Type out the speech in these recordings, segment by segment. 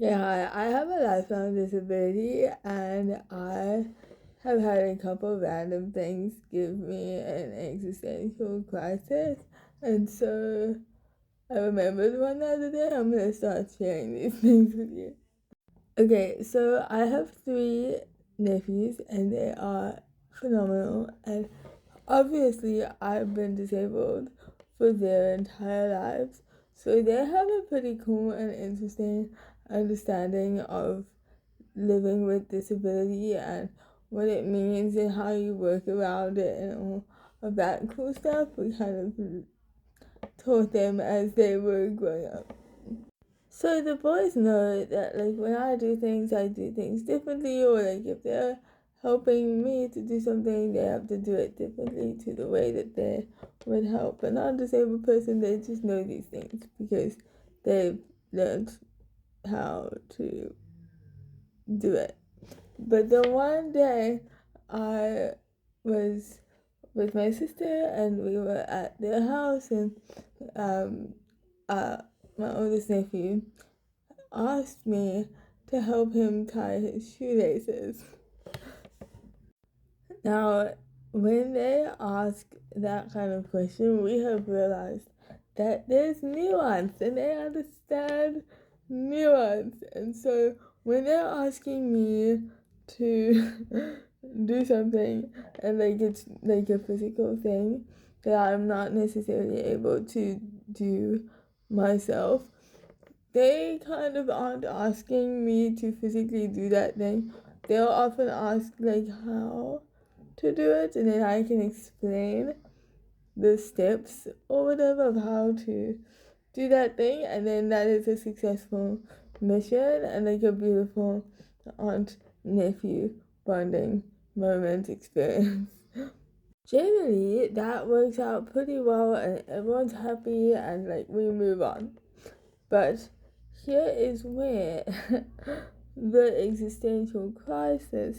Yeah, I have a lifelong disability, and I have had a couple random things give me an existential crisis. And so I remembered one the other day. I'm gonna start sharing these things with you. Okay, so I have three nephews, and they are phenomenal. And obviously, I've been disabled for their entire lives, so they have a pretty cool and interesting understanding of living with disability and what it means and how you work around it and all of that cool stuff. We kind of taught them as they were growing up. So the boys know that like when I do things differently, or like if they're helping me to do something, they have to do it differently to the way that they would help a non-disabled person. They just know these things because they've learned how to do it. But the one day I was with my sister and we were at their house, and um, uh, my oldest nephew asked me to help him tie his shoelaces. Now, when they ask that kind of question, we have realized that there's nuance and they understand nuance. And so when they're asking me to do something and like it's like a physical thing that I'm not necessarily able to do myself, they kind of aren't asking me to physically do that thing. They'll often ask like how to do it, and then I can explain the steps or whatever of how to do that thing, and then that is a successful mission and like a beautiful aunt nephew bonding moment experience. Generally, that works out pretty well, and everyone's happy, and like we move on. But here is where the existential crisis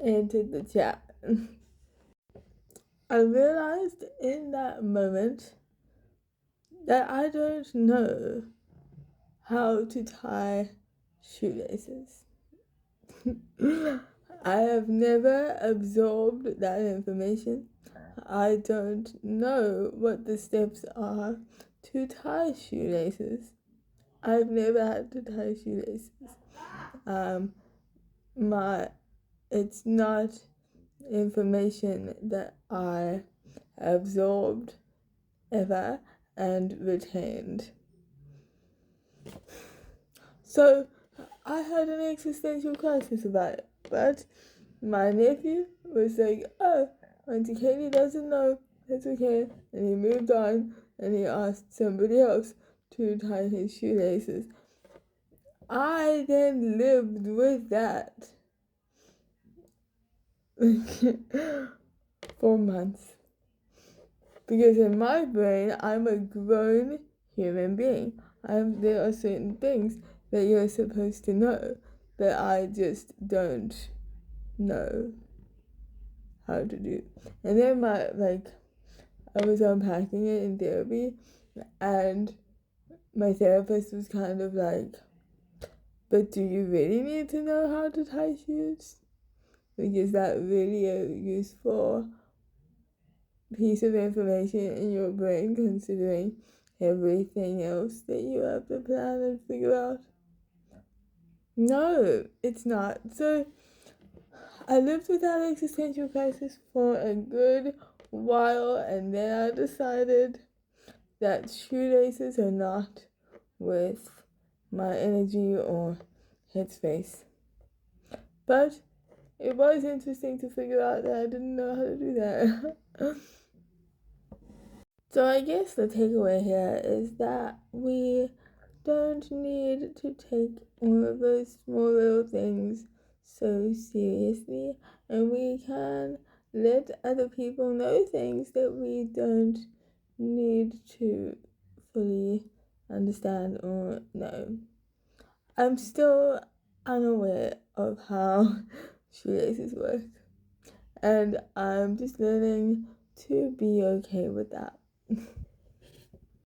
entered the chat. I realized in that moment that I don't know how to tie shoelaces. I have never absorbed that information. I don't know what the steps are to tie shoelaces. I've never had to tie shoelaces. Um, my it's not information that I absorbed ever and retained. So I had an existential crisis about it, but my nephew was like, "Oh, Auntie Katie doesn't know. That's okay," and he moved on and he asked somebody else to tie his shoelaces. I then lived with that for months. Because in my brain, I'm a grown human being. There are certain things that you're supposed to know that I just don't know how to do. And then I was unpacking it in therapy, and my therapist was kind of like, "But do you really need to know how to tie shoes? Like, is that really a useful piece of information in your brain, considering everything else that you have to plan and figure out?" No, it's not. So I lived with that existential crisis for a good while, and then I decided that shoelaces are not worth my energy or headspace. But it was interesting to figure out that I didn't know how to do that. So I guess the takeaway here is that we don't need to take all of those small little things so seriously, and we can let other people know things that we don't need to fully understand or know. I'm still unaware of how shoelaces work, and I'm just learning to be okay with that.